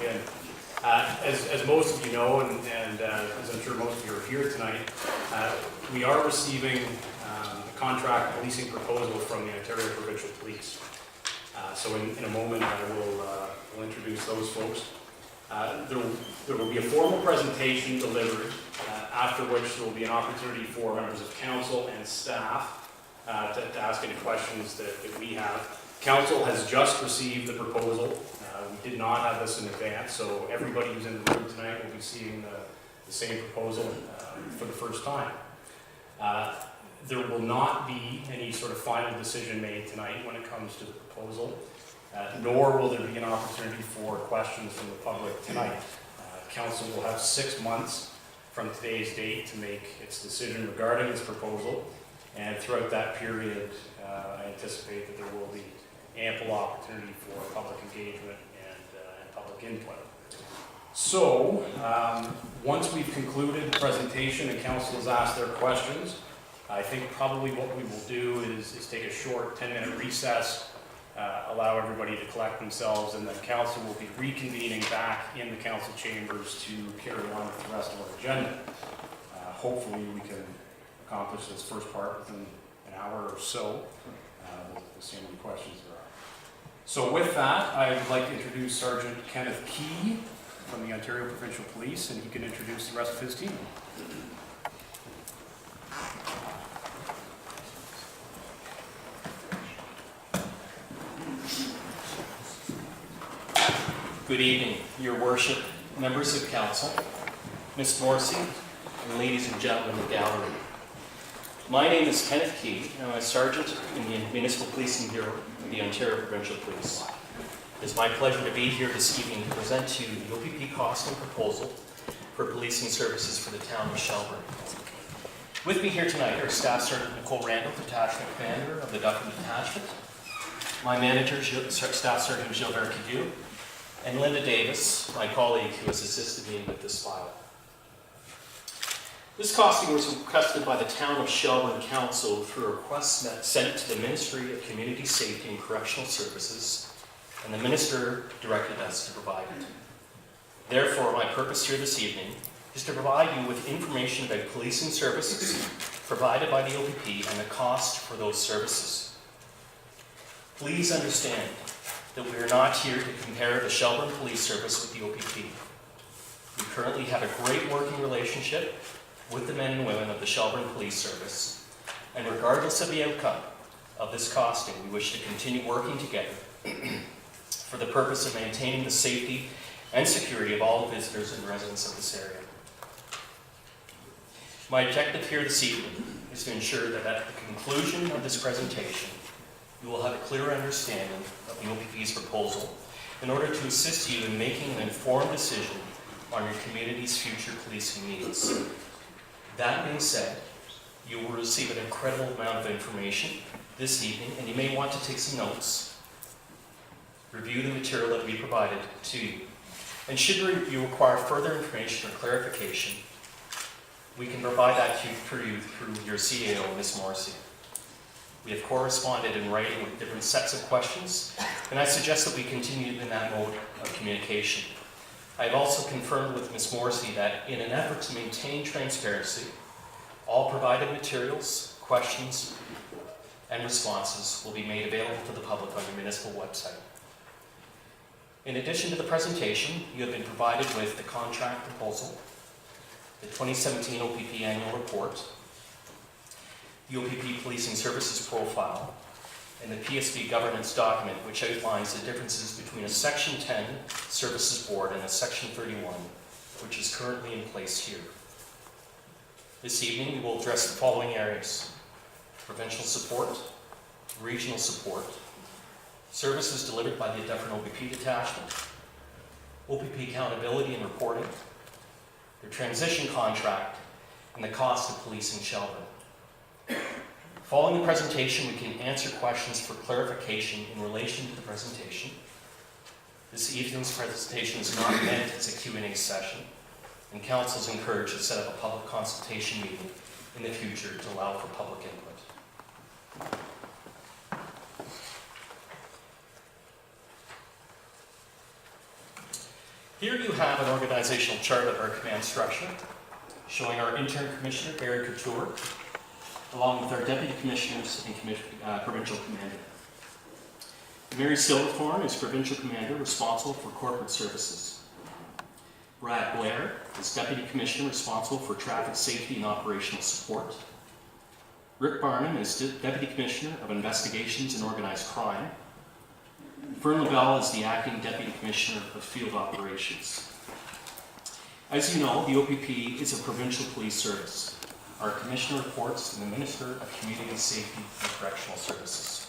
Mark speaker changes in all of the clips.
Speaker 1: in. As most of you know, and as I'm sure most of you are here tonight, we are receiving a contract leasing proposal from the Ontario Provincial Police. So in a moment I will introduce those folks. There will be a formal presentation delivered, after which there will be an opportunity for members of council and staff to ask any questions that we have. Council has just received the proposal. We did not have this in advance, so everybody who's in the room tonight will be seeing the same proposal for the first time. There will not be any sort of final decision made tonight when it comes to the proposal, nor will there be an opportunity for questions from the public tonight. Council will have 6 months from today's date to make its decision regarding its proposal, and throughout that period I anticipate that there will be ample opportunity for public engagement and public input. So, once we've concluded the presentation and council has asked their questions, I think probably what we will do is take a short 10-minute recess, allow everybody to collect themselves, and then council will be reconvening back in the council chambers to carry on with the rest of our agenda. Hopefully we can accomplish this first part within an hour or so. We'll see how many questions there are. So with that, I would like to introduce Sergeant Kenneth Key from the Ontario Provincial Police, and he can introduce the rest of his team.
Speaker 2: Good evening, Your Worship, members of Council, Ms. Morrissey, and ladies and gentlemen in the gallery. My name is Kenneth Key, and I'm a Sergeant in the Municipal Policing Bureau of the Ontario Provincial Police. It is my pleasure to be here this evening to present to you the OPP Costing proposal for policing services for the town of Shelburne. With me here tonight are Staff Sergeant Nicole Randall, Detachment Commander of the Dufferin Detachment, my manager, Staff Sergeant Gilbert Cadieux, and Linda Davis, my colleague who has assisted me with this file. This costing was requested by the Town of Shelburne Council through a request sent to the Ministry of Community Safety and Correctional Services, and the Minister directed us to provide it. Therefore, my purpose here this evening is to provide you with information about policing services provided by the OPP and the cost for those services. Please understand that we are not here to compare the Shelburne Police Service with the OPP. We currently have a great working relationship with the men and women of the Shelburne Police Service, and regardless of the outcome of this costing, we wish to continue working together for the purpose of maintaining the safety and security of all visitors and residents of this area. My objective here this evening is to ensure that at the conclusion of this presentation, you will have a clear understanding of the OPP's proposal in order to assist you in making an informed decision on your community's future policing needs. That being said, you will receive an incredible amount of information this evening, and you may want to take some notes, review the material that we provided to you, and should you require further information or clarification, we can provide that to you through your CAO, Ms. Morrissey. We have corresponded in writing with different sets of questions, and I suggest that we continue in that mode of communication. I have also confirmed with Ms. Morrissey that in an effort to maintain transparency, all provided materials, questions, and responses will be made available to the public on your municipal website. In addition to the presentation, you have been provided with the contract proposal, the 2017 OPP annual report, the OPP Policing Services profile, and the PSB governance document, which outlines the differences between a Section 10 Services Board and a Section 31, which is currently in place here. This evening, we will address the following areas: provincial support, regional support, services delivered by the Dufferin OPP detachment, OPP accountability and reporting, the transition contract, and the cost of policing Shelburne. Following the presentation, we can answer questions for clarification in relation to the presentation. This evening's presentation is not meant as a Q&A session, and Council is encouraged to set up a public consultation meeting in the future to allow for public input. Here you have an organizational chart of our command structure, showing our intern commissioner, Gary Couture, along with our deputy commissioners and provincial commander. Mary Silverthorne is provincial commander responsible for corporate services. Brad Blair is deputy commissioner responsible for traffic safety and operational support. Rick Barnum is deputy commissioner of investigations and organized crime. Fern LaBelle is the acting deputy commissioner of field operations. As you know, the OPP is a provincial police service. Our commissioner reports to the Minister of Community Safety and Correctional Services.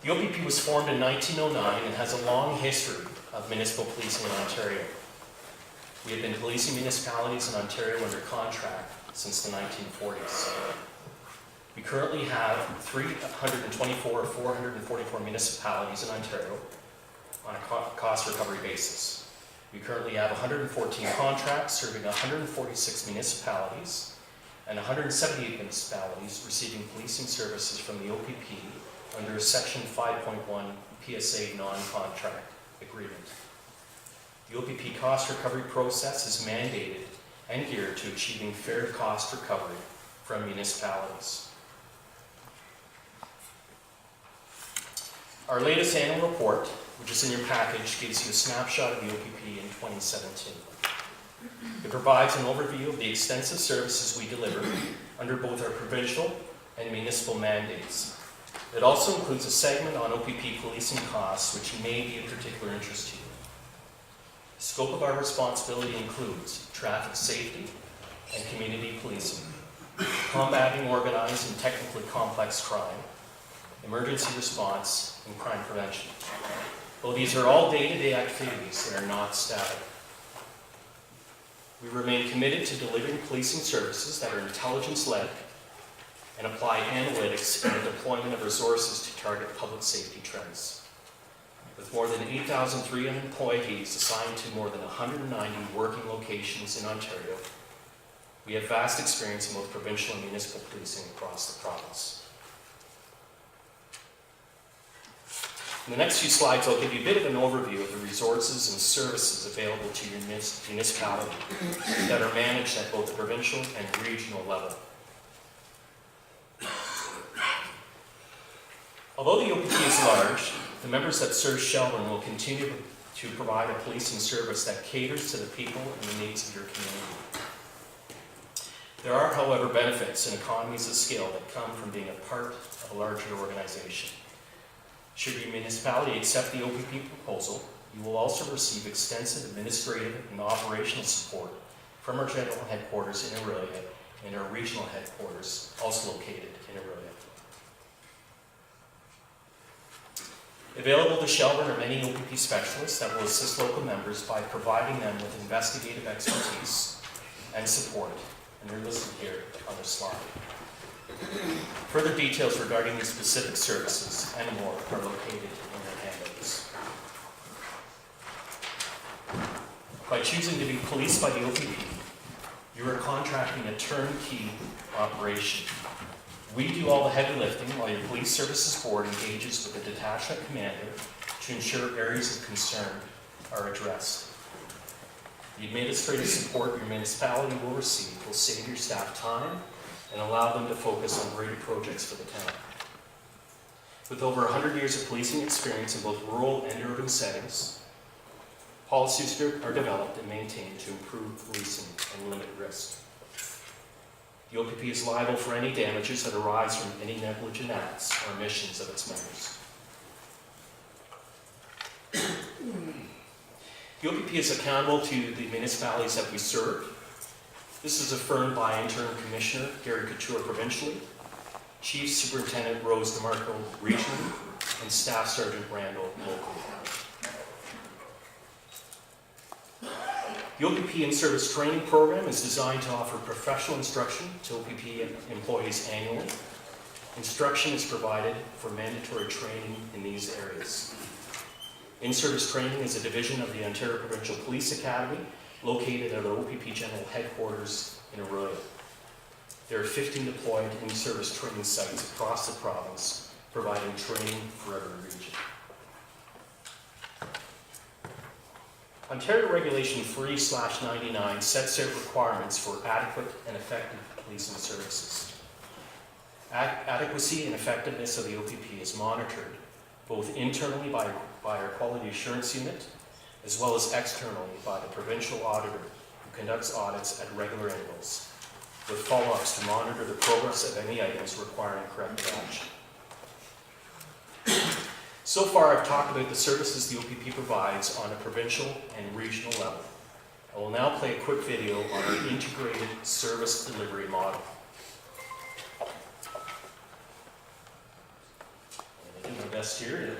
Speaker 2: The OPP was formed in 1909 and has a long history of municipal policing in Ontario. We have been policing municipalities in Ontario under contract since the 1940s. We currently have 324 or 444 municipalities in Ontario on a cost recovery basis. We currently have 114 contracts serving 146 municipalities and 178 municipalities receiving policing services from the OPP under Section 5.1 PSA non-contract agreement. The OPP cost recovery process is mandated and geared to achieving fair cost recovery from municipalities. Our latest annual report, which is in your package, gives you a snapshot of the OPP in 2017. It provides an overview of the extensive services we deliver under both our provincial and municipal mandates. It also includes a segment on OPP policing costs, which may be of particular interest to you. The scope of our responsibility includes traffic safety and community policing, combating organized and technically complex crime, emergency response, and crime prevention. Though these are all day-to-day activities, they are not static. We remain committed to delivering policing services that are intelligence-led and apply analytics in the deployment of resources to target public safety trends. With more than 8,300 employees assigned to more than 190 working locations in Ontario, we have vast experience in both provincial and municipal policing across the province. In the next few slides, I'll give you a bit of an overview of the resources and services available to your municipality that are managed at both the provincial and regional level. Although the OPP is large, the members that serve Shelburne will continue to provide a policing service that caters to the people and the needs of your community. There are, however, benefits and economies of scale that come from being a part of a larger organization. Should your municipality accept the OPP proposal, you will also receive extensive administrative and operational support from our general headquarters in Orillia and our regional headquarters, also located in Orillia. Available to Shelburne are many OPP specialists that will assist local members by providing them with investigative expertise and support, and they're listed here on this slide. Further details regarding these specific services and more are located in your handouts. By choosing to be policed by the OPP, you are contracting a turnkey operation. We do all the heavy lifting while your police services board engages with the detachment commander to ensure areas of concern are addressed. The administrative support your municipality will receive will save your staff time and allow them to focus on greater projects for the town. With over 100 years of policing experience in both rural and urban settings, policies are developed and maintained to improve policing and limit risk. The OPP is liable for any damages that arise from any negligent acts or omissions of its members. The OPP is accountable to the municipalities that we serve. This is affirmed by Interim Commissioner Gary Couture provincially, Chief Superintendent Rose DeMarco regionally, and Staff Sergeant Randall locally. The OPP in-service training program is designed to offer professional instruction to OPP employees annually. Instruction is provided for mandatory training in these areas. In-service training is a division of the Ontario Provincial Police Academy located at our OPP General Headquarters in Orillia. There are 15 deployed in-service training sites across the province, providing training for every region. Ontario Regulation 3/99 sets out requirements for adequate and effective policing services. Adequacy and effectiveness of the OPP is monitored both internally by our Quality Assurance Unit, as well as externally by the provincial auditor, who conducts audits at regular intervals, with follow-ups to monitor the progress of any items requiring corrective action. So far, I've talked about the services the OPP provides on a provincial and regional level. I will now play a quick video on our integrated service delivery model. I'm going to do my best here.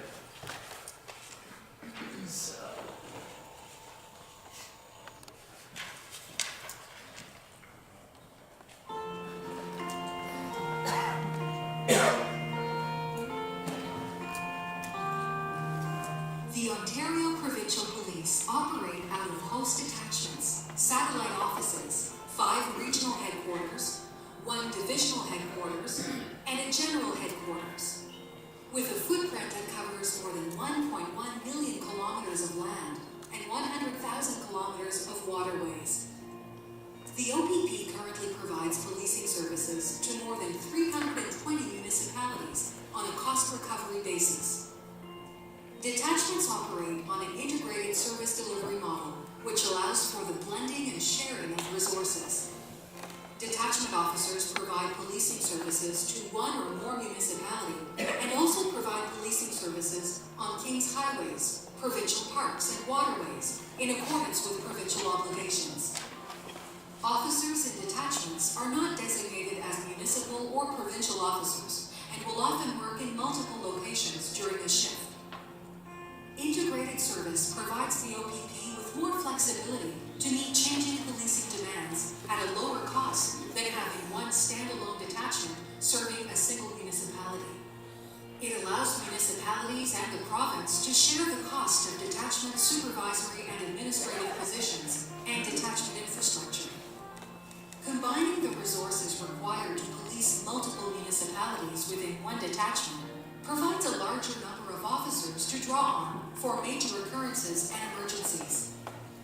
Speaker 3: The Ontario Provincial Police operate out of host detachments, satellite offices, 5 regional headquarters, 1 divisional headquarters, and a general headquarters. With a footprint that covers more than 1.1 million kilometers of land and 100,000 kilometers of waterways. The OPP currently provides policing services to more than 320 municipalities on a cost recovery basis. Detachments operate on an integrated service delivery model, which allows for the blending and sharing of resources. Detachment officers provide policing services to 1 or more municipalities and also provide policing services on King's highways, provincial parks, and waterways in accordance with provincial obligations. Officers in detachments are not designated as municipal or provincial officers and will often work in multiple locations during a shift. Integrated service provides the OPP with more flexibility to meet changing policing demands at a lower cost than having 1 standalone detachment serving a single municipality. It allows municipalities and the province to share the cost of detachment supervisory and administrative positions and detachment infrastructure. Combining the resources required to police multiple municipalities within 1 detachment provides a larger number of officers to draw on for major occurrences and emergencies.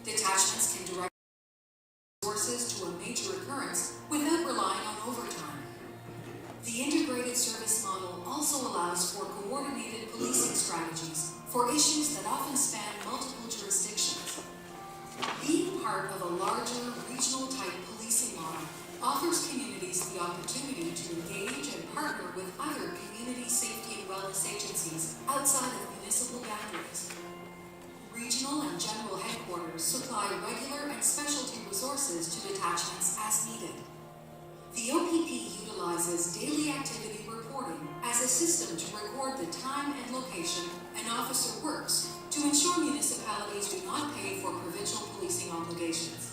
Speaker 3: Detachments can direct resources to a major occurrence without relying on overtime. The integrated service model also allows for coordinated policing strategies for issues that often span multiple jurisdictions. Being part of a larger regional type policing model offers communities the opportunity to engage and partner with other community safety and wellness agencies outside of municipal boundaries. Regional and general headquarters supply regular and specialty resources to detachments as needed. The OPP utilizes daily activity reporting as a system to record the time and location an officer works to ensure municipalities do not pay for provincial policing obligations.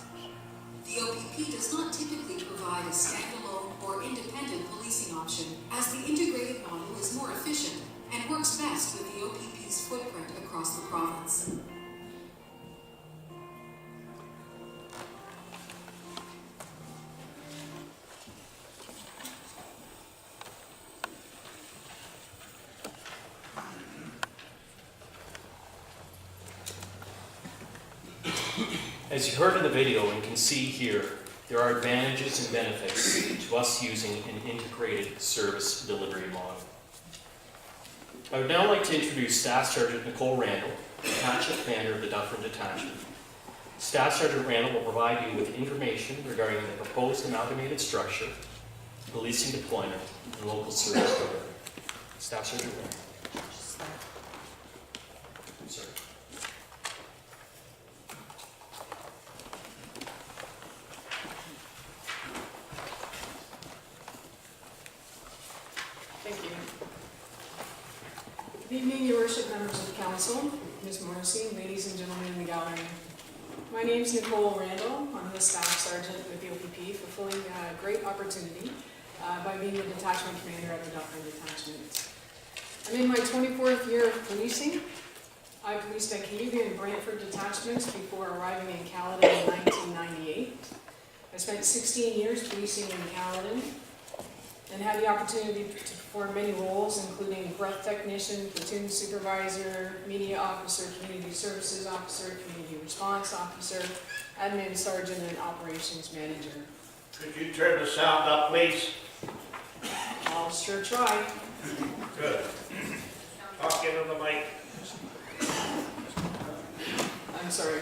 Speaker 3: The OPP does not typically provide a standalone or independent policing option, as the integrated model is more efficient and works best with the OPP's footprint across the province.
Speaker 2: As you heard in the video and can see here, there are advantages and benefits to us using an integrated service delivery model. I would now like to introduce Staff Sergeant Nicole Randall, Detachment Commander of the Dufferin Detachment. Staff Sergeant Randall will provide you with information regarding the proposed amalgamated structure, policing deployment, and local service delivery. Staff Sergeant Randall. Sorry.
Speaker 4: Thank you. Good evening, Your Worship, members of the Council, Ms. Morrissey, ladies and gentlemen in the gallery. My name is Nicole Randall. I'm the Staff Sergeant with the OPP, fulfilling a great opportunity by being the Detachment Commander at the Dufferin Detachment. I'm in my 24th year of policing. I policed Acadian and Brantford detachments before arriving in Caledon in 1998. I spent 16 years policing in Caledon. and had the opportunity to perform many roles, including breath technician, platoon supervisor, media officer, community services officer, community response officer, admin sergeant, and operations manager.
Speaker 5: Could you turn the sound up, please?
Speaker 4: I'll sure try.
Speaker 5: Good. Talk into the mic.
Speaker 4: I'm sorry.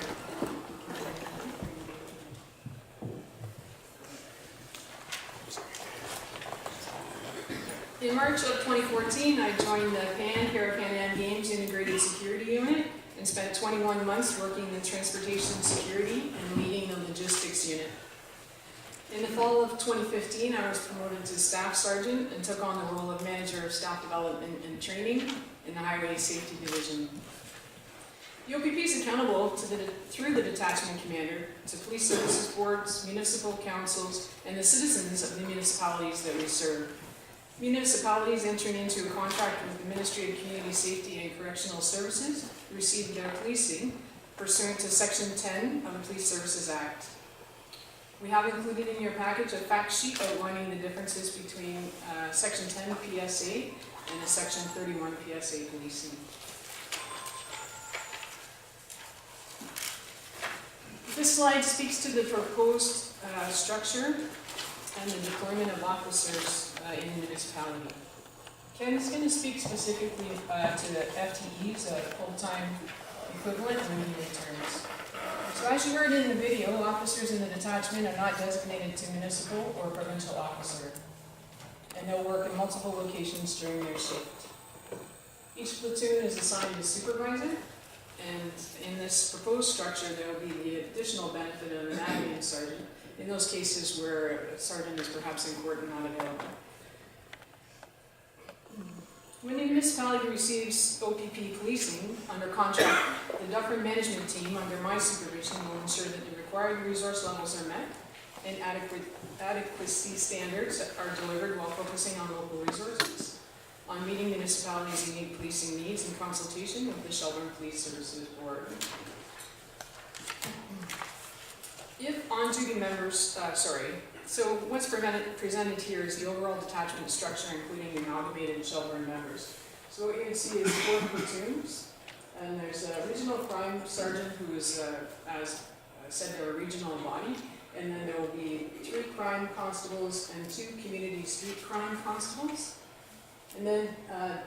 Speaker 4: In March of 2014, I joined the Pan-Am Games Integrated Security Unit and spent 21 months working in transportation security and leading the logistics unit. In the fall of 2015, I was promoted to staff sergeant and took on the role of manager of staff development and training in the highway safety division. The OPP is accountable through the detachment commander to police services boards, municipal councils, and the citizens of the municipalities that we serve. Municipalities entering into a contract with the Ministry of Community Safety and Correctional Services receive their policing pursuant to Section 10 of the Police Services Act. We have included in your package a fact sheet outlining the differences between Section 10 PSA and the Section 31 PSA policing. This slide speaks to the proposed structure and the deployment of officers in the municipality. Ken is going to speak specifically to the FTEs, full-time equivalent and immediate terms. So as you heard in the video, officers in the detachment are not designated to municipal or provincial officer, and they'll work in multiple locations during their shift. Each platoon is assigned a supervisor, and in this proposed structure, there will be the additional benefit of an admin sergeant in those cases where a sergeant is perhaps in court and not available. When the municipality receives OPP policing under contract, the Dufferin management team under my supervision will ensure that the required resource levels are met and adequacy standards are delivered while focusing on local resources, on meeting municipalities' unique policing needs in consultation with the Shelburne Police Services Board. If on-duty members, so what's presented here is the overall detachment structure, including amalgamated Shelburne members. So what you can see is 4 platoons, and there's a regional crime sergeant who is, as said, they're a regional body, and then there will be 3 crime constables and 2 community street crime constables. And then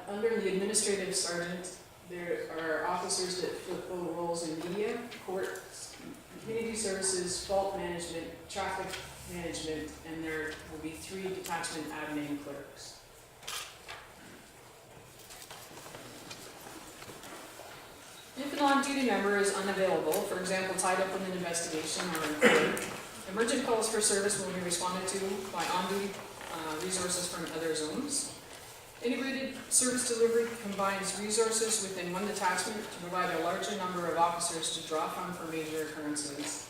Speaker 4: under the administrative sergeant, there are officers that fulfill roles in media, court, community services, fault management, traffic management, and there will be 3 detachment admin clerks. If an on-duty member is unavailable, for example, tied up in an investigation or in court, emergent calls for service will be responded to by on-duty resources from other zones. Integrated service delivery combines resources within one detachment to provide a larger number of officers to draw from for major occurrences.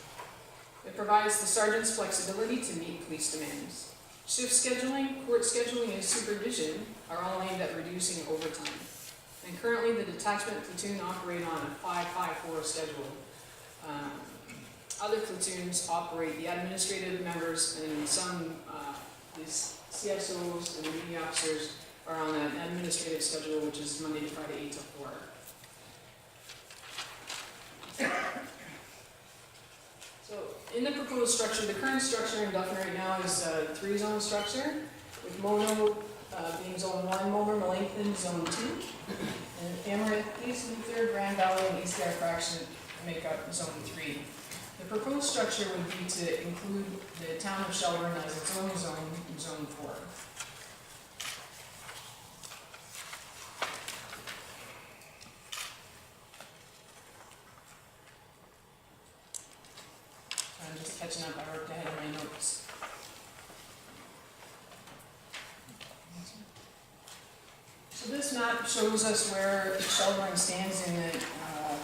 Speaker 4: It provides the sergeant's flexibility to meet police demands. Shift scheduling, court scheduling, and supervision are all aimed at reducing overtime. And currently, the detachment platoon operate on a 5-5-4 schedule. Other platoons operate, the administrative members and some these CSOs and media officers are on an administrative schedule, which is Monday to Friday, 8 to 4. So in the proposed structure, the current structure in Dufferin right now is a 3-zone structure, with Mono being Zone 1, Mulmer, Melanchthon, Zone 2, and Amaranth, East Luther, Grand Valley, and East Air Fraction make up Zone 3. The proposed structure would be to include the town of Shelburne as its own zone in Zone 4. I'm just catching up, I worked ahead of my notes. So this map shows us where Shelburne stands in the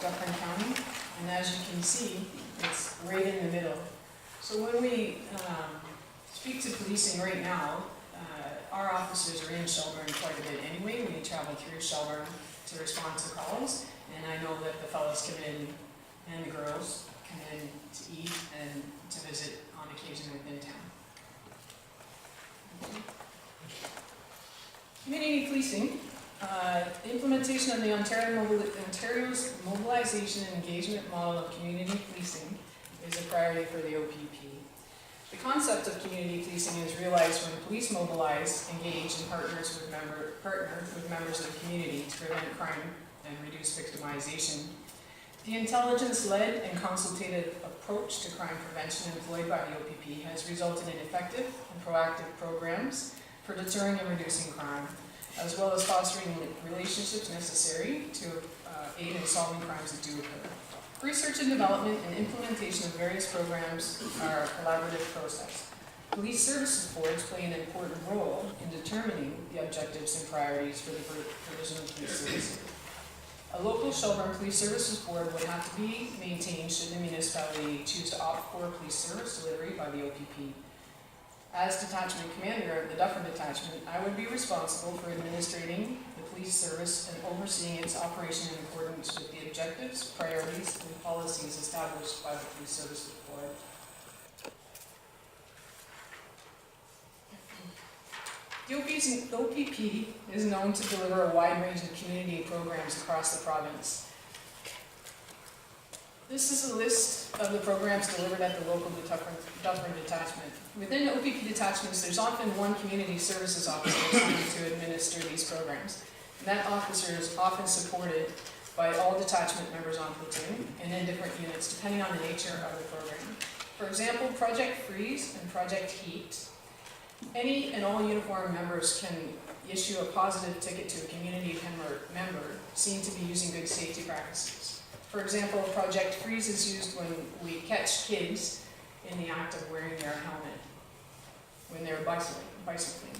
Speaker 4: Dufferin County, and as you can see, it's right in the middle. So when we speak to policing right now, our officers are in Shelburne quite a bit anyway. We travel through Shelburne to respond to calls, and I know that the fellows come in, and the girls come in to eat and to visit on occasion within town. Community policing, implementation of the Ontario's mobilization and engagement model of community policing is a priority for the OPP. The concept of community policing is realized when police mobilize, engage, and partner with members of the community to prevent crime and reduce victimization. The intelligence-led and consultative approach to crime prevention employed by the OPP has resulted in effective and proactive programs for deterring and reducing crime, as well as fostering relationships necessary to aid in solving crimes that do occur. Research and development and implementation of various programs are a collaborative process. Police services boards play an important role in determining the objectives and priorities for the provision of police services. A local Shelburne Police Services board would have to be maintained should the municipality choose to opt for police service delivery by the OPP. As detachment commander of the Dufferin Detachment, I would be responsible for administrating the police service and overseeing its operation in accordance with the objectives, priorities, and policies established by the Police Services Board. The OPP is known to deliver a wide range of community programs across the province. This is a list of the programs delivered at the local Dufferin Detachment. Within OPP detachments, there's often one community services officer assigned to administer these programs. And that officer is often supported by all detachment members on platoon and in different units, depending on the nature of the program. For example, Project Freeze and Project Heat. Any and all uniformed members can issue a positive ticket to a community member seen to be using good safety practices. For example, Project Freeze is used when we catch kids in the act of wearing their helmet when they're bicycling.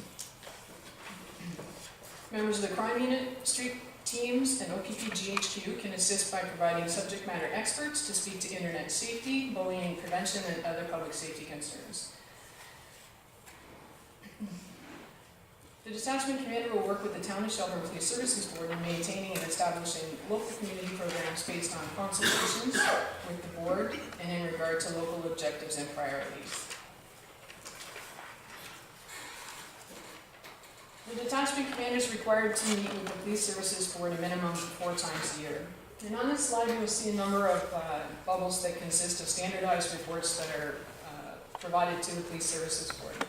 Speaker 4: Members of the crime unit, street teams, and OPP GHQ can assist by providing subject matter experts to speak to internet safety, bullying prevention, and other public safety concerns. The detachment commander will work with the Town of Shelburne Police Services Board in maintaining and establishing local community programs based on consultations with the board and in regard to local objectives and priorities. The detachment commander is required to meet with the Police Services Board a minimum of 4 times a year. And on this slide you will see a number of bubbles that consist of standardized reports that are provided to the Police Services Board.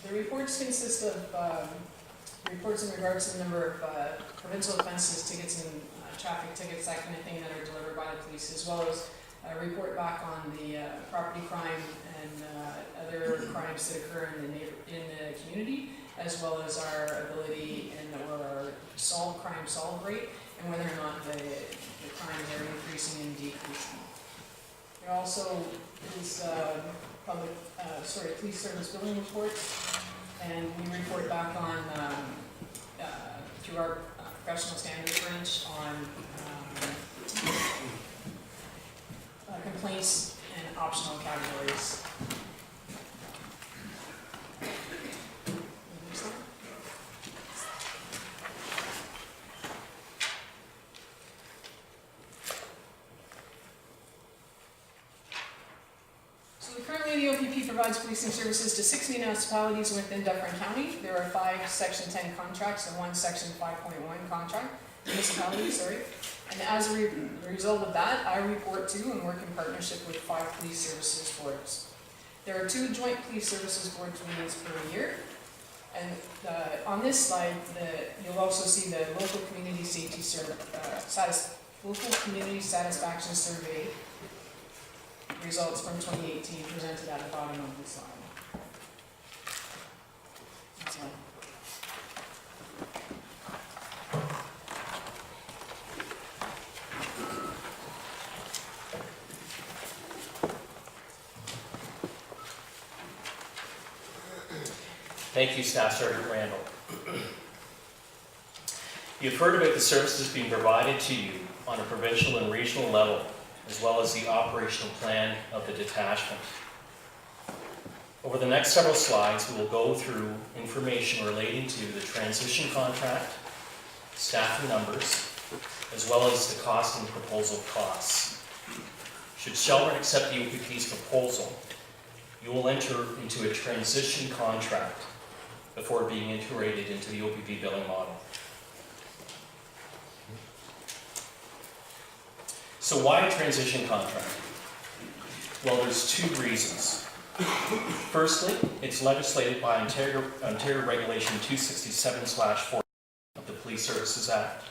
Speaker 4: The reports consist of reports in regards to the number of provincial offences, tickets, and traffic tickets, that kind of thing, that are delivered by the police, as well as a report back on the property crime and other crimes that occur in the community, as well as our ability or our crime solve rate, and whether or not the crimes are increasing and decreasing. There also is police service billing reports, and we report back on through our professional standards branch on complaints and optional categories. Currently, the OPP provides policing services to 6 municipalities within Dufferin County. There are 5 Section 10 contracts and 1 Section 5.1 contract, And as a result of that, I report to and work in partnership with 5 police services boards. There are 2 joint police services board meetings per year. And on this slide, you'll also see the local community safety local community satisfaction survey results from 2018 presented at the bottom of the slide. That's all.
Speaker 2: Thank you, Staff Sergeant Randall. You've heard about the services being provided to you on a provincial and regional level, as well as the operational plan of the detachment. Over the next several slides, we will go through information relating to the transition contract, staffing numbers, as well as the costing proposal costs. Should Shelburne accept the OPP's proposal, you will enter into a transition contract before being integrated into the OPP billing model. So why a transition contract? Well, there's two reasons. Firstly, it's legislated by Ontario Regulation 267/4 of the Police Services Act,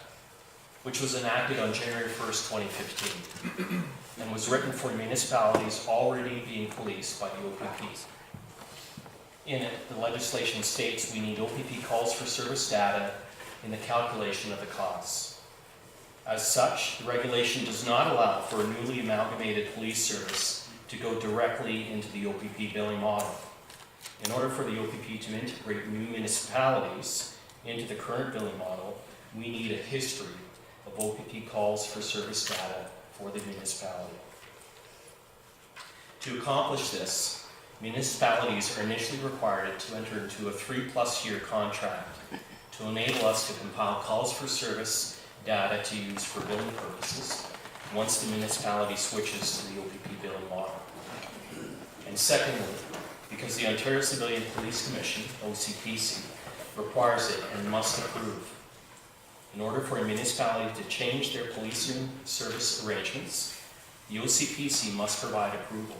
Speaker 2: which was enacted on January 1st, 2015, and was written for municipalities already being policed by the OPP. In it, the legislation states we need OPP calls for service data in the calculation of the costs. As such, the regulation does not allow for a newly amalgamated police service to go directly into the OPP billing model. In order for the OPP to integrate new municipalities into the current billing model, we need a history of OPP calls for service data for the municipality. To accomplish this, municipalities are initially required to enter into a 3+ year contract to enable us to compile calls for service data to use for billing purposes once the municipality switches to the OPP billing model. And secondly, because the Ontario Civilian Police Commission, OCPC, requires it and must approve. In order for a municipality to change their policing service arrangements, the OCPC must provide approval.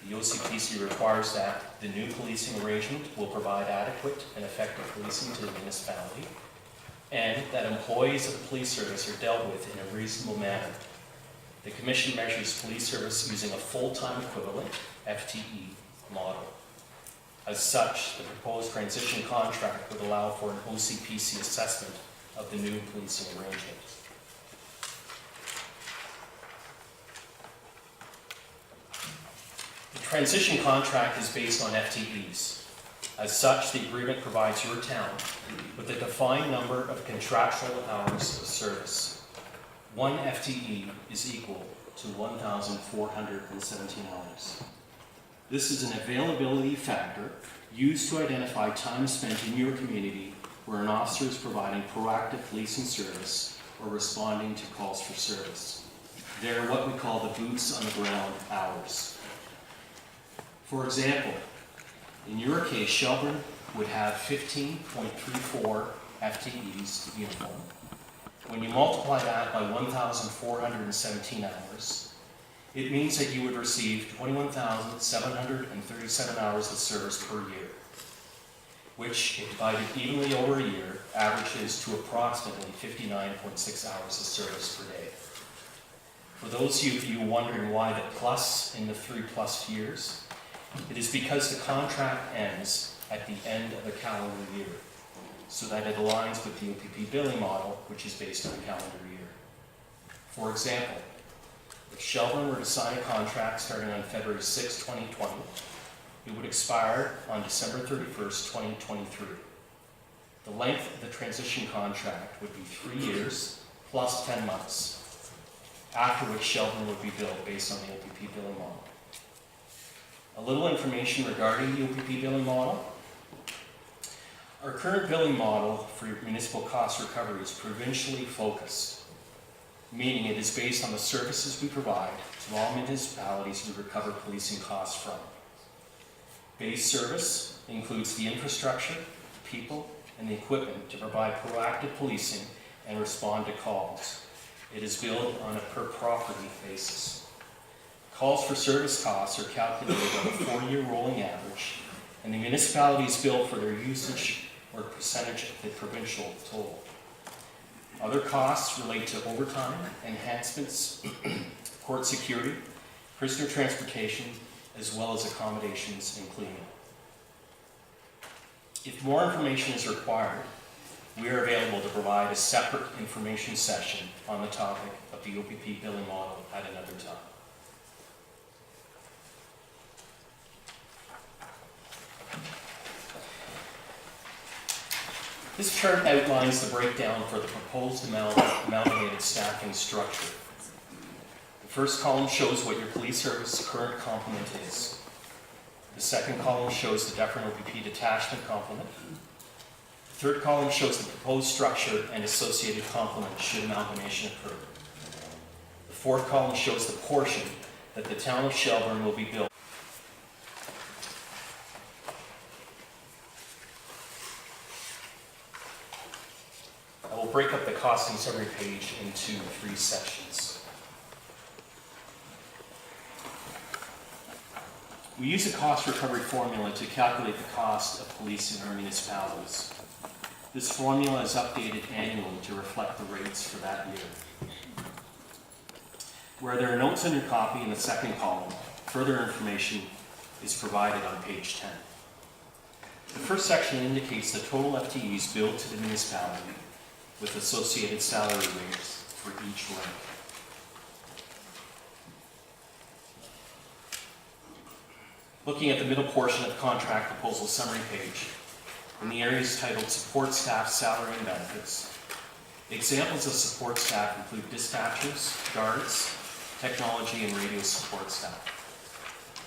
Speaker 2: The OCPC requires that the new policing arrangement will provide adequate and effective policing to the municipality, and that employees of the police service are dealt with in a reasonable manner. The Commission measures police service using a full-time equivalent, FTE, model. As such, the proposed transition contract would allow for an OCPC assessment of the new policing arrangement. The transition contract is based on FTEs. As such, the agreement provides your town with a defined number of contractual hours of service. One FTE is equal to 1,417 hours. This is an availability factor used to identify time spent in your community where an officer is providing proactive policing service or responding to calls for service. They're what we call the boots on the ground hours. For example, in your case, Shelburne would have 15.34 FTEs uniform. When you multiply that by 1,417 hours, it means that you would receive 21,737 hours of service per year, which, if divided evenly over a year, averages to approximately 59.6 hours of service per day. For those of you wondering why the plus in the 3+ years, it is because the contract ends at the end of the calendar year, so that it aligns with the OPP billing model, which is based on a calendar year. For example, if Shelburne were to sign a contract starting on February 6, 2020, it would expire on December 31st, 2023. The length of the transition contract would be 3 years plus 10 months, after which Shelburne would be billed based on the OPP billing model. A little information regarding the OPP billing model. Our current billing model for municipal cost recovery is provincially focused, meaning it is based on the services we provide to all municipalities we recover policing costs from. Base service includes the infrastructure, the people, and the equipment to provide proactive policing and respond to calls. It is billed on a per property basis. Calls for service costs are calculated on a 4-year rolling average, and the municipality is billed for their usage or percentage of the provincial total. Other costs relate to overtime, enhancements, court security, prisoner transportation, as well as accommodations and cleaning. If more information is required, we are available to provide a separate information session on the topic of the OPP billing model at another time. This chart outlines the breakdown for the proposed amalgamated staffing structure. The first column shows what your police service current complement is. The second column shows the different OPP detachment complement. The third column shows the proposed structure and associated complement should amalgamation occur. The fourth column shows the portion that the town of Shelburne will be billed. break up the costing summary page into 3 sections. We use a cost recovery formula to calculate the cost of police in our municipalities. This formula is updated annually to reflect the rates for that year. Where there are notes on your copy in the second column, further information is provided on page 10. The first section indicates the total FTEs billed to the municipality with associated salary rates for each rank. Looking at the middle portion of the contract proposal summary page, in the areas titled Support Staff Salary and Benefits, examples of support staff include dispatchers, guards, technology, and radio support staff.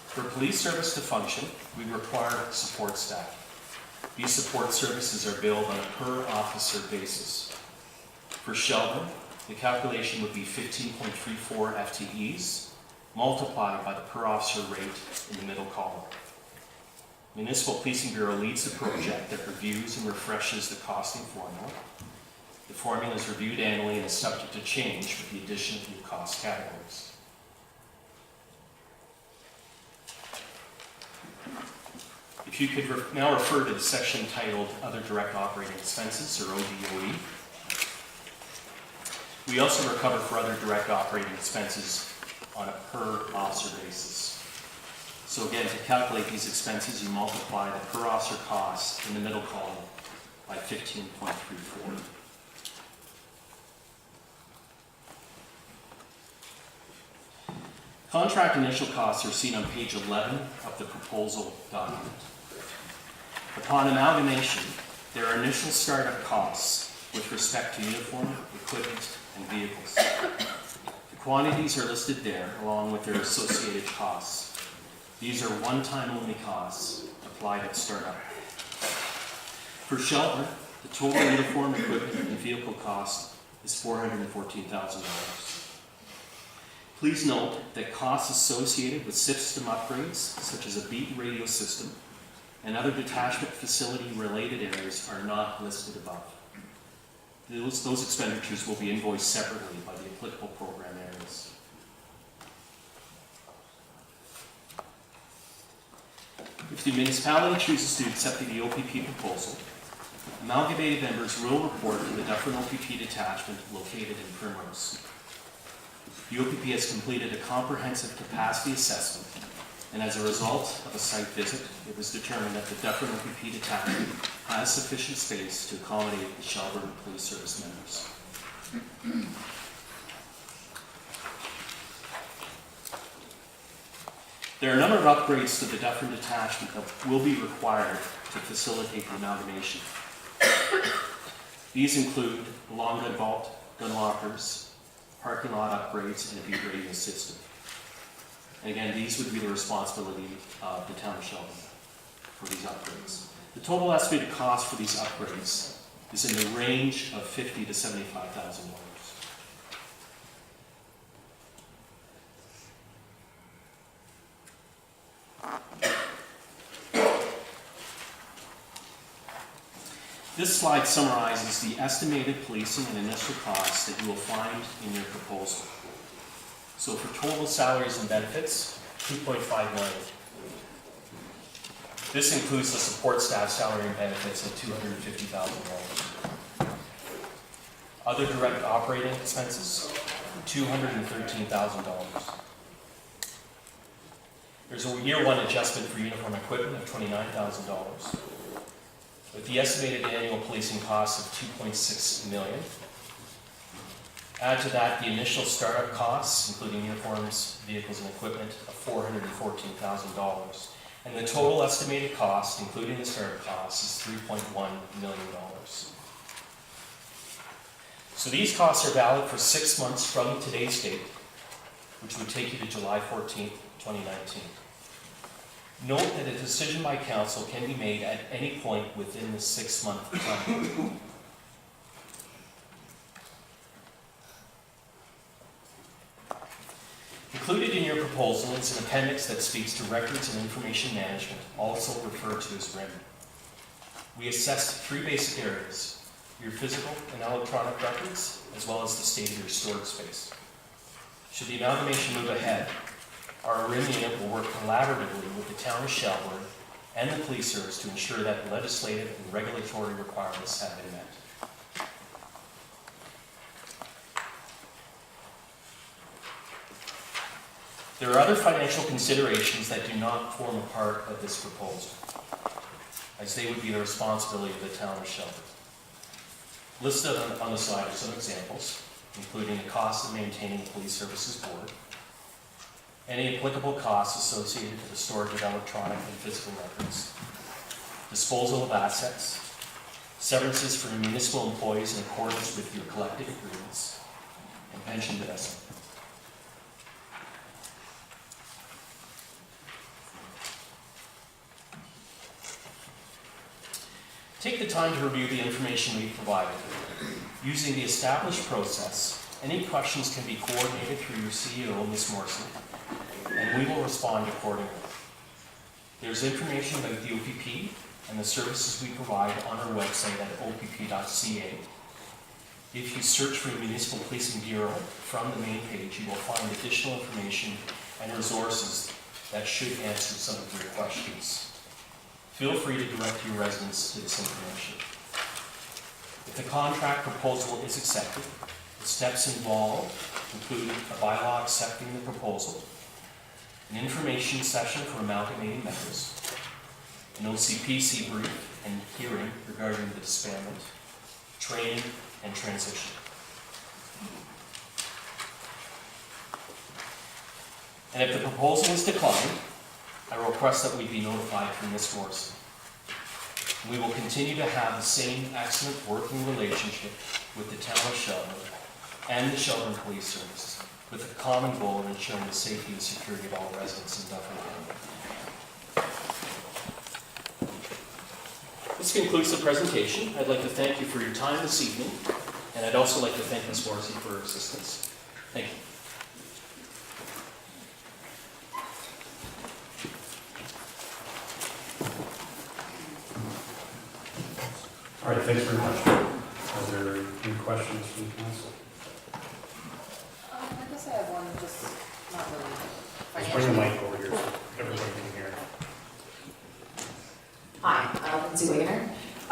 Speaker 2: For police service to function, we require support staff. These support services are billed on a per officer basis. For Shelburne, the calculation would be 15.34 FTEs multiplied by the per officer rate in the middle column. Municipal Policing Bureau leads the project that reviews and refreshes the costing formula. The formula is reviewed annually and is subject to change with the addition of new cost categories. If you could now refer to the section titled Other Direct Operating Expenses, or ODOE. We also recover for other direct operating expenses on a per officer basis. So again, to calculate these expenses, you multiply the per officer cost in the middle column by 15.34. Contract initial costs are seen on page 11 of the proposal document. Upon amalgamation, there are initial startup costs with respect to uniform, equipment, and vehicles. The quantities are listed there along with their associated costs. These are one-time only costs applied at startup. For Shelburne, the total uniform, equipment, and vehicle cost is $414,000. Please note that costs associated with system upgrades, such as a beat radio system, and other detachment facility-related areas are not listed above. Those expenditures will be invoiced separately by the applicable program areas. If the municipality chooses to accept the OPP proposal, amalgamated members will report to the Dufferin OPP detachment located in Primrose. The OPP has completed a comprehensive capacity assessment, and as a result of a site visit, it was determined that the Dufferin OPP detachment has sufficient space to accommodate the Shelburne Police Service members. There are a number of upgrades to the Dufferin detachment that will be required to facilitate the amalgamation. These include a long gun vault, gun lockers, parking lot upgrades, and a beat radio system. And again, these would be the responsibility of the town of Shelburne for these upgrades. The total estimated cost for these upgrades is in the range of $50,000 to $75,000. This slide summarizes the estimated policing and initial costs that you will find in your proposal. So for total salaries and benefits, $2.5 million. This includes the support staff salary and benefits of $250,000. Other direct operating expenses, $213,000. There's a year one adjustment for uniform equipment of $29,000. With the estimated annual policing costs of $2.6 million. Add to that the initial startup costs, including uniforms, vehicles, and equipment, of $414,000. And the total estimated cost, including the startup costs, is $3.1 million. So these costs are valid for 6 months from today's date, which would take you to July 14th, 2019. Note that a decision by council can be made at any point within the 6-month time. Included in your proposal is an appendix that speaks to records and information management, also referred to as RIM. We assessed 3 basic areas: your physical and electronic records, as well as the state of your storage space. Should the amalgamation move ahead, our RIM unit will work collaboratively with the town of Shelburne and the police service to ensure that legislative and regulatory requirements have been met. There are other financial considerations that do not form a part of this proposal, as they would be the responsibility of the town of Shelburne. Listed on the slide are some examples, including the cost of maintaining the police services board, any applicable costs associated with the storage of electronic and physical records, disposal of assets, severances for municipal employees in accordance with your collective agreements, and pension investment. Take the time to review the information we've provided. Using the established process, any questions can be coordinated through your CEO, Ms. Morrison, and we will respond accordingly. There's information about the OPP and the services we provide on our website at opp.ca. If you search for the Municipal Policing Bureau from the main page, you will find additional information and resources that should answer some of your questions. Feel free to direct your residents to this information. If the contract proposal is accepted, the steps involved include a bylaw accepting the proposal, an information session for amalgamating members, an OCPC brief and hearing regarding the disbandment, training, and transition. And if the proposal is declined, I request that we be notified through Ms. Morrison. We will continue to have the same excellent working relationship with the town of Shelburne and the Shelburne Police Services, with the common goal of ensuring the safety and security of all residents in Dufferin County. This concludes the presentation. I'd like to thank you for your time this evening, and I'd also like to thank Ms. Morrison for her assistance. Thank you.
Speaker 1: All right, thanks very much. Are there any questions from the council?
Speaker 6: I guess I have one, just not really
Speaker 1: Let's bring the
Speaker 6: financial.
Speaker 1: mic over here so everybody can hear.
Speaker 6: Hi, Lindsay Wagoner.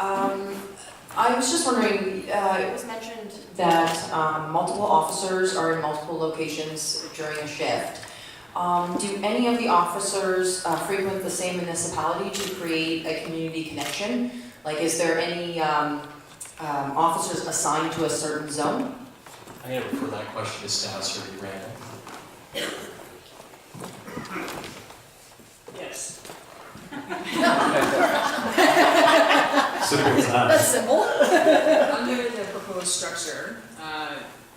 Speaker 6: I was just wondering, it was mentioned that multiple officers are in multiple locations during a shift. Do any of the officers frequent the same municipality to create a community connection? Like, is there any officers assigned to a certain zone?
Speaker 2: I'm going to refer that question to Staff Surgeon Randall.
Speaker 4: Yes.
Speaker 1: Simple as that.
Speaker 6: That's simple.
Speaker 4: Under the proposed structure,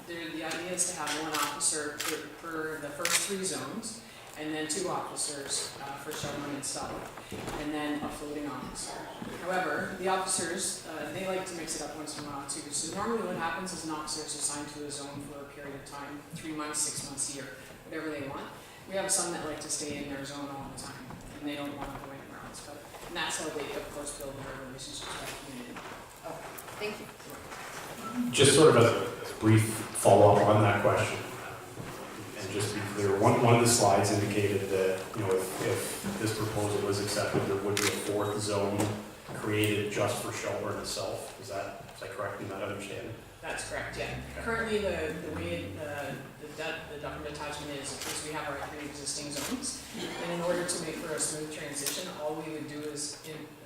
Speaker 4: the idea is to have one officer for the first 3 zones, and then 2 officers for Shelburne itself, and then a floating officer. However, the officers, they like to mix it up once in a while too. So normally what happens is an officer is assigned to a zone for a period of time, 3 months, 6 months, a year, whatever they want. We have some that like to stay in their zone all the time, and they don't want to go anywhere else. And that's how they, of course, build their relationships with the community.
Speaker 6: Okay, thank you.
Speaker 1: Just sort of as a brief follow-up on that question, and just to be clear, one of the slides indicated that, you know, if this proposal was accepted, there would be a 4th zone created just for Shelburne itself. Is that correct in that understanding?
Speaker 4: That's correct, yeah. Currently, the way the document attachment is we have our 3 existing zones, and in order to make for a smooth transition, all we would do is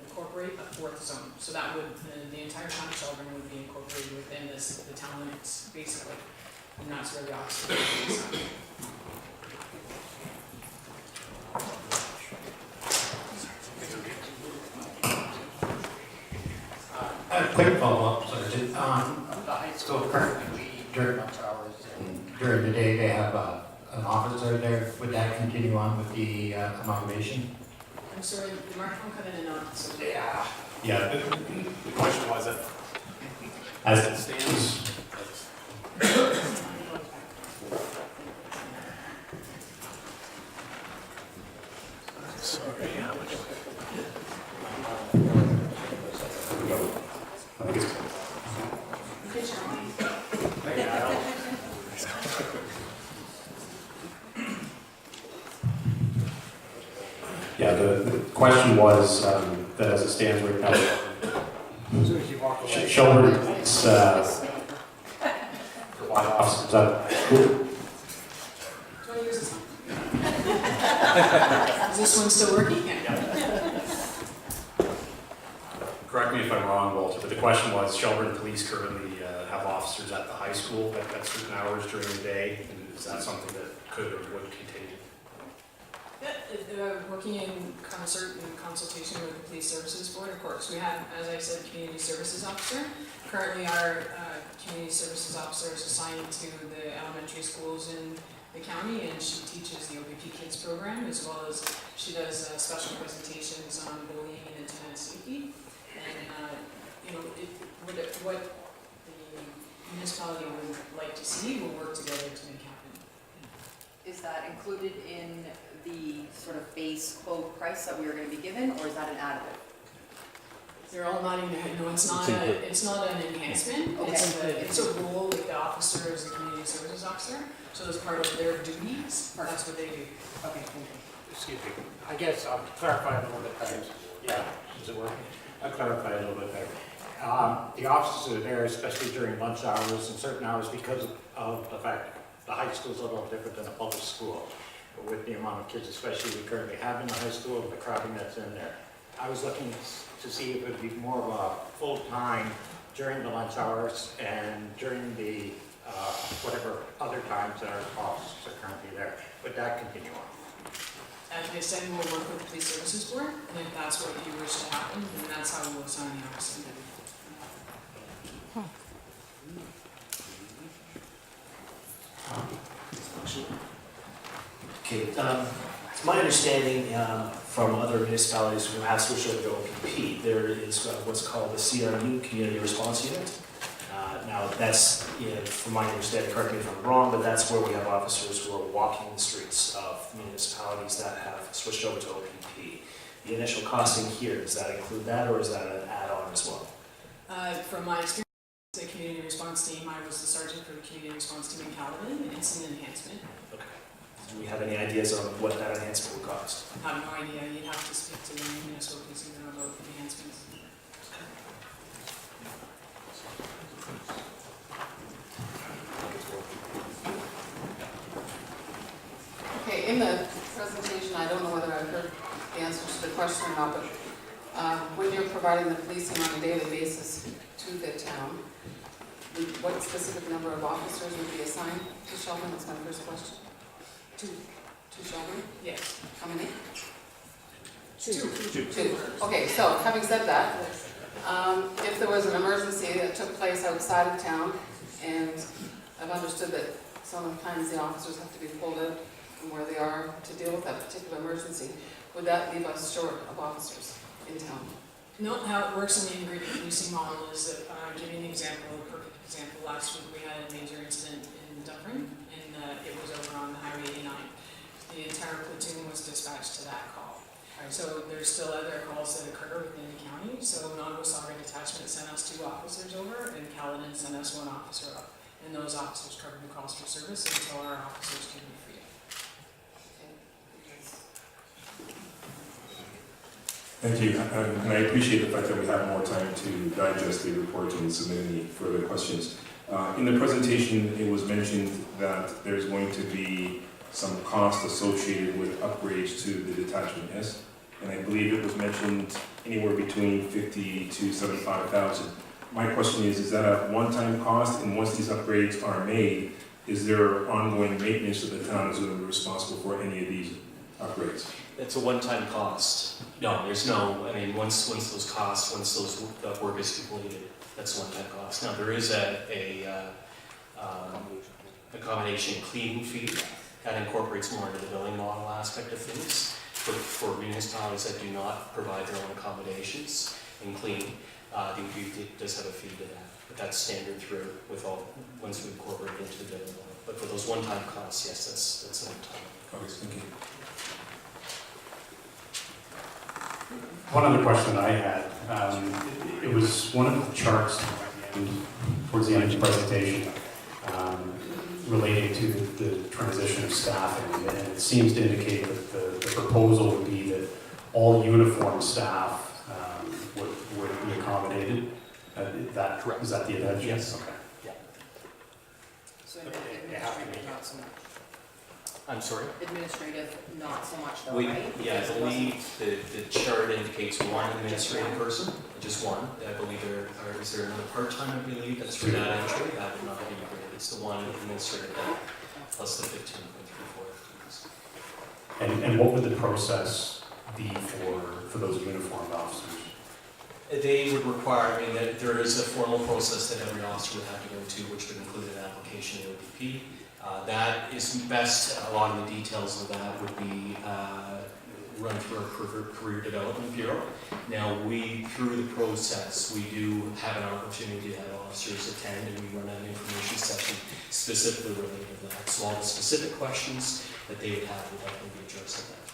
Speaker 4: incorporate a 4th zone. So that would, the entire town of Shelburne would be incorporated within the town limits, basically. And that's where the officer would be assigned.
Speaker 7: A quick follow-up, Sergeant. So currently, during lunch hours and during the day, they have an officer there. Would that continue on with the amalgamation?
Speaker 4: I'm sorry, the microphone cut in and out. So
Speaker 1: Yeah, the question was that as it stands, I think it's question was that as it stands right now,
Speaker 5: As soon as you walk away.
Speaker 1: Shelburne Police provide officers at the high school.
Speaker 4: Do you want to use this one? Is this one still working?
Speaker 1: Correct me if I'm wrong, Walter, but the question was, Shelburne Police currently have officers at the high school at certain hours during the day, and is that something that could or would continue?
Speaker 4: Working in concert and consultation with the Police Services Board, of course. We have, as I said, Community Services Officer. Currently, our Community Services Officer is assigned to the elementary schools in the county, and she teaches the OPP Kids program, as well as she does special presentations on bullying and internet safety. And, what the municipality would like to see, we'll work together to make happen.
Speaker 8: Is that included in the sort of base quote price that we are going to be given, or is that an additive?
Speaker 4: They're all nodding their head. No, it's not an enhancement.
Speaker 8: Okay.
Speaker 4: It's a role, like the officer is the community services officer. So as part of their duties, that's what they do.
Speaker 8: Okay, thank you.
Speaker 5: Excuse me, I guess I'll clarify a little bit better. Yeah, is it working? I'll clarify a little bit better. The officers are there, especially during lunch hours and certain hours, because of the fact the high school is a little different than a public school. With the amount of kids, especially we currently have in the high school, and the crowding that's in there. I was looking to see if it would be more of a full-time during the lunch hours and during the whatever other times that our officers are currently there. Would that continue on?
Speaker 4: As I said, we'll work with the Police Services Board, and if that's what you wish to happen, then that's how we'll assign the officer.
Speaker 9: Okay, it's my understanding from other municipalities who have switched over to OPP, there is what's called the CRU, Community Response Unit. Now that's, from my understanding, correct me if I'm wrong, but that's where we have officers who are walking the streets of municipalities that have switched over to OPP. The initial costing here, does that include that, or is that an add-on as well?
Speaker 4: From my experience, the community response team, I was the sergeant for the community response team in Caledon, and it's an enhancement.
Speaker 9: Okay. Do we have any ideas on what that enhancement would cost?
Speaker 4: I have no idea. You'd have to speak to the municipal police and know about the enhancements.
Speaker 10: Okay, in the presentation, I don't know whether I heard the answer to the question or not, but when you're providing the policing on a daily basis to the town, what specific number of officers would be assigned to Shelburne? That's my first question. To Shelburne?
Speaker 4: Yes.
Speaker 10: How many?
Speaker 4: Two.
Speaker 10: Okay, so having said that, if there was an emergency that took place outside of town, and I've understood that sometimes the officers have to be pulled out from where they are to deal with that particular emergency, would that leave us short of officers in town?
Speaker 4: No, how it works in the integrated policing model is that, I'll give you an example, a perfect example. Last week we had a major incident in Dufferin, and it was over on Highway 89. The entire platoon was dispatched to that call. So there's still other calls that occur within the county. So Non-Wasaga Detachment sent us 2 officers over, and Caledon sent us 1 officer up. And those officers cover the cost for service until our officers can be free.
Speaker 11: Thank you, and I appreciate the fact that we have more time to digest the report and submit any further questions. In the presentation, it was mentioned that there's going to be some cost associated with upgrades to the detachment, yes? And I believe it was mentioned anywhere between $50,000 to $75,000. My question is that a one-time cost, and once these upgrades are made, is there ongoing maintenance that the town is going to be responsible for any of these upgrades?
Speaker 9: It's a one-time cost. No, there's no, I mean, once those work is completed, that's a one-time cost. Now, there is a accommodation cleaning fee that incorporates more into the billing model aspect of things. For municipalities that do not provide their own accommodations and cleaning, the OPP does have a fee to that. But that's standard through with once we incorporate it into the billing model. But for those one-time costs, yes, that's a one-time.
Speaker 11: Okay, thank you.
Speaker 1: One other question that I had, it was one of the charts towards the end of the presentation relating to the transition of staffing, and it seems to indicate that the proposal would be that
Speaker 12: all uniform staff would be accommodated.
Speaker 2: Correct.
Speaker 12: Is that the intention?
Speaker 2: Yes.
Speaker 12: Okay.
Speaker 8: So
Speaker 5: They have to be.
Speaker 8: administrative, not so much.
Speaker 2: I'm sorry?
Speaker 8: Administrative, not so much though,
Speaker 2: We,
Speaker 8: right?
Speaker 2: yeah,
Speaker 8: Because
Speaker 2: I
Speaker 8: it wasn't-
Speaker 2: believe the chart indicates one administrative person, just one. I believe is there another part-time, I believe, that's for that entry? That would not be great. It's the one administrative plus the 15.34 FTEs.
Speaker 12: And what would the process be for those uniformed officers?
Speaker 2: They would require, I mean, there is a formal process that every officer would have to go to, which would include an application to OPP. That is best, a lot of the details of that would be run through our Career Development Bureau. Now, through the process, we do have an opportunity to have officers attend, and we run an information session specifically related to that. So all the specific questions that they would have would likely be addressed at that time.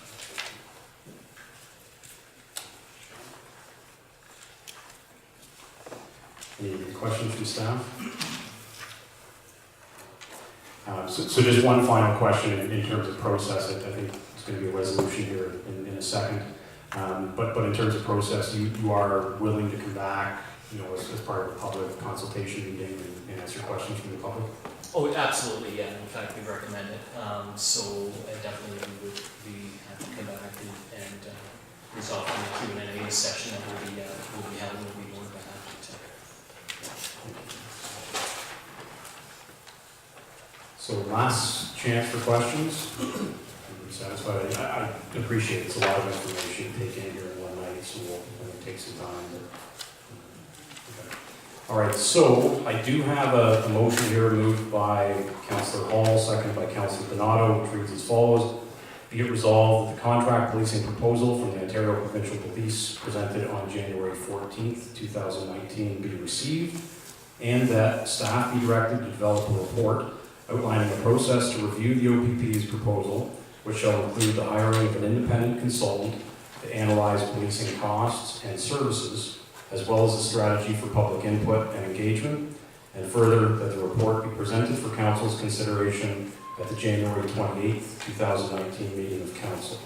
Speaker 12: Any questions from staff? So just one final question in terms of process. I think it's going to be a resolution here in a second. But in terms of process, you are willing to come back, as part of a public consultation meeting and answer questions from the public?
Speaker 2: Oh, absolutely, yeah. In fact, we recommend it. So definitely we would be happy to come back and resolve the Q&A session that we'll be having. We'll be more than happy to.
Speaker 12: So last chance for questions. I'm satisfied. I appreciate it. It's a lot of information to take in here in one night, so we'll take some time. Okay. All right, so I do have a motion here moved by Councillor Hall, seconded by Councillor Donato, which reads as follows. Be it resolved that the contract policing proposal from the Ontario Provincial Police presented on January 14th, 2019 be received, and that staff be directed to develop a report outlining a process to review the OPP's proposal, which shall include the hiring of an independent consultant to analyze policing costs and services, as well as a strategy for public input and engagement, and further, that the report be presented for Council's consideration at the January 28th, 2019 meeting of Council.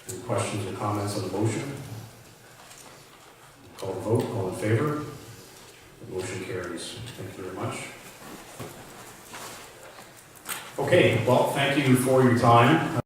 Speaker 12: Any questions or comments on the motion? Call the vote. All in favor? The motion carries. Thank you very much. Okay, well, thank you for your time.